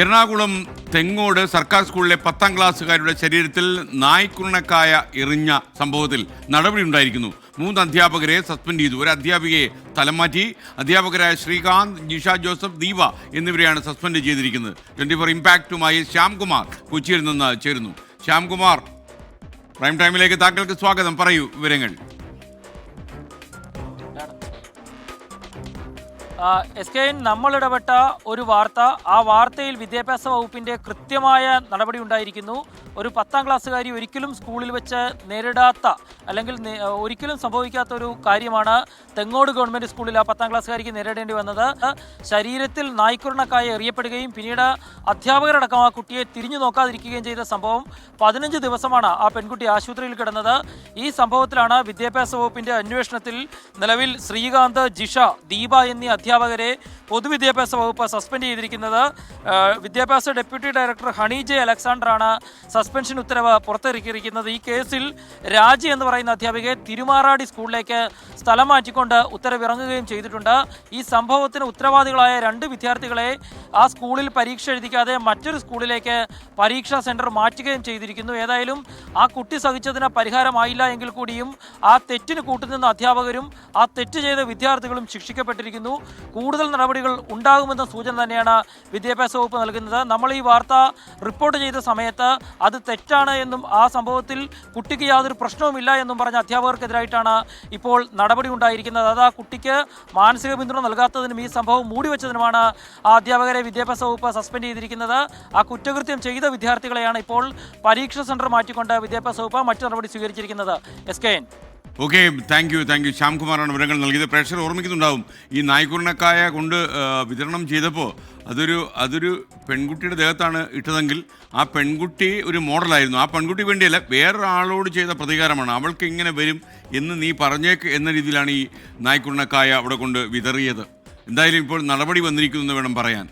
എറണാകുളം തെങ്ങോട് സർക്കാർ സ്കൂളിലെ 10ാം ക്ലാസ്സുകാരുടെ ശരീരത്തിൽ നായ്ക്കുണക്കായ എറിഞ്ഞ സംഭവത്തിൽ നടപടിയുണ്ടായിരിക്കുന്നു. 3 അധ്യാപകരെ സസ്പെൻഡ് ചെയ്തു. ഒരു അധ്യാപികയെ സ്ഥലം മാറ്റി. അധ്യാപകരായ ശ്രീകാന്ത്, ജിഷ ജോസഫ്, ദീപ എന്നിവരെയാണ് സസ്പെൻഡ് ചെയ്തിരിക്കുന്നത്. 24 ഇമ്പാക്റ്റുമായി ശ്യാംകുമാർ കൊച്ചിയിൽ നിന്ന് ചേരുന്നു. ശ്യാംകുമാർ, പ്രൈം ടൈമിലേക്ക് താങ്കൾക്ക് സ്വാഗതം. പറയൂ വിവരങ്ങൾ. നമ്മൾ ഇടപെട്ട ഒരു വാർത്ത, ആ വാർത്തയിൽ വിദ്യാഭ്യാസ വകുപ്പിൻ്റെ കൃത്യമായ നടപടി ഉണ്ടായിരിക്കുന്നു. ഒരു 10ാം ക്ലാസ്സുകാരി ഒരിക്കലും സ്കൂളിൽ വെച്ച് നേരിടാത്ത അല്ലെങ്കിൽ ഒരിക്കലും സംഭവിക്കാത്ത ഒരു കാര്യമാണ് തെങ്ങോട് ഗവൺമെൻറ് സ്കൂളിൽ ആ 10ാം ക്ലാസ്സുകാരിക്ക് നേരിടേണ്ടി വന്നത്. ശരീരത്തിൽ നായ്ക്കുരണക്കായ എറിയപ്പെടുകയും പിന്നീട് അധ്യാപകരടക്കം ആ കുട്ടിയെ തിരിഞ്ഞു നോക്കാതിരിക്കുകയും ചെയ്ത സംഭവം. 15 ദിവസമാണ് ആ പെൺകുട്ടി ആശുപത്രിയിൽ കിടന്നത്. ഈ സംഭവത്തിലാണ് വിദ്യാഭ്യാസ വകുപ്പിൻ്റെ അന്വേഷണത്തിൽ നിലവിൽ ശ്രീകാന്ത്, ജിഷ, ദീപ എന്നീ അധ്യാപകരെ പൊതുവിദ്യാഭ്യാസ വകുപ്പ് സസ്പെൻഡ് ചെയ്തിരിക്കുന്നത്. വിദ്യാഭ്യാസ ഡെപ്യൂട്ടി ഡയറക്ടർ ഹണി ജെ അലക്സാണ്ടറാണ് സസ്പെൻഷൻ ഉത്തരവ് പുറത്തിറക്കിയിരിക്കുന്നത്. ഈ കേസിൽ രാജി എന്ന് പറയുന്ന അധ്യാപികയെ തിരുമാറാടി സ്കൂളിലേക്ക് സ്ഥലം മാറ്റിക്കൊണ്ട് ഉത്തരവിറങ്ങുകയും ചെയ്തിട്ടുണ്ട്. ഈ സംഭവത്തിന് ഉത്തരവാദികളായ 2 വിദ്യാർത്ഥികളെ ആ സ്കൂളിൽ പരീക്ഷ എഴുതിക്കാതെ മറ്റൊരു സ്കൂളിലേക്ക് പരീക്ഷാ സെൻറ്റർ മാറ്റുകയും ചെയ്തിരിക്കുന്നു. ഏതായാലും ആ കുട്ടി സഹിച്ചതിന് പരിഹാരമായില്ല എങ്കിൽ കൂടിയും ആ തെറ്റിന് കൂട്ടുനിന്ന അധ്യാപകരും ആ തെറ്റ് ചെയ്ത വിദ്യാർത്ഥികളും ശിക്ഷിക്കപ്പെട്ടിരിക്കുന്നു. കൂടുതൽ നടപടികൾ ഉണ്ടാകുമെന്ന സൂചന തന്നെയാണ് വിദ്യാഭ്യാസ വകുപ്പ് നൽകുന്നത്. നമ്മൾ ഈ വാർത്ത റിപ്പോർട്ട് ചെയ്ത സമയത്ത് അത് തെറ്റാണ് എന്നും ആ സംഭവത്തിൽ കുട്ടിക്ക് യാതൊരു പ്രശ്നവുമില്ല എന്നും പറഞ്ഞ അധ്യാപകർക്കെതിരായിട്ടാണ് ഇപ്പോൾ നടപടി ഉണ്ടായിരിക്കുന്നത്. അത് ആ കുട്ടിക്ക് മാനസിക പിന്തുണ നൽകാത്തതിനും ഈ സംഭവം മൂടിവെച്ചതിനുമാണ് ആ അധ്യാപകരെ വിദ്യാഭ്യാസ വകുപ്പ് സസ്പെൻഡ് ചെയ്തിരിക്കുന്നത്. ആ കുറ്റകൃത്യം ചെയ്ത വിദ്യാർത്ഥികളെയാണ് ഇപ്പോൾ പരീക്ഷാ സെന്റർ മാറ്റിക്കൊണ്ട് വിദ്യാഭ്യാസ വകുപ്പ് മറ്റു നടപടി സ്വീകരിച്ചിരിക്കുന്നത്. SKN. Okay, thank you. ശ്യാംകുമാറാണ് വിവരങ്ങൾ നൽകിയത്. പ്രേക്ഷകർ ഓർമ്മിക്കുന്നുണ്ടാവും, ഈ നായ്ക്കുരണക്കായ കൊണ്ട് വിതരണം ചെയ്തപ്പോൾ അതൊരു പെൺകുട്ടിയുടെ ദേഹത്താണ് ഇട്ടതെങ്കിൽ ആ പെൺകുട്ടി ഒരു മോഡലായിരുന്നു. ആ പെൺകുട്ടി വേണ്ടിയല്ല, വേറൊരാളോട് ചെയ്ത പ്രതികാരമാണ്. അവൾക്ക് ഇങ്ങനെ വരും എന്ന് നീ പറഞ്ഞേക്ക് എന്ന രീതിയിലാണ് ഈ നായ്ക്കുരണക്കായ അവിടെ കൊണ്ട് വിതറിയത്. എന്തായാലും ഇപ്പോൾ നടപടി വന്നിരിക്കുന്നു എന്ന് വേണം പറയാൻ.